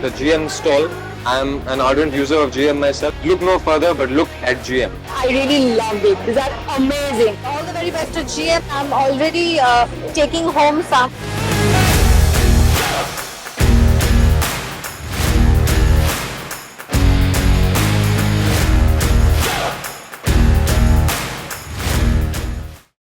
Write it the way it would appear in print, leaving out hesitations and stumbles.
at a GM stall. I'm an ardent user of GM myself. Look no further, but look at GM. I really loved it. These are amazing. All the very best to GM. I'm already taking home some.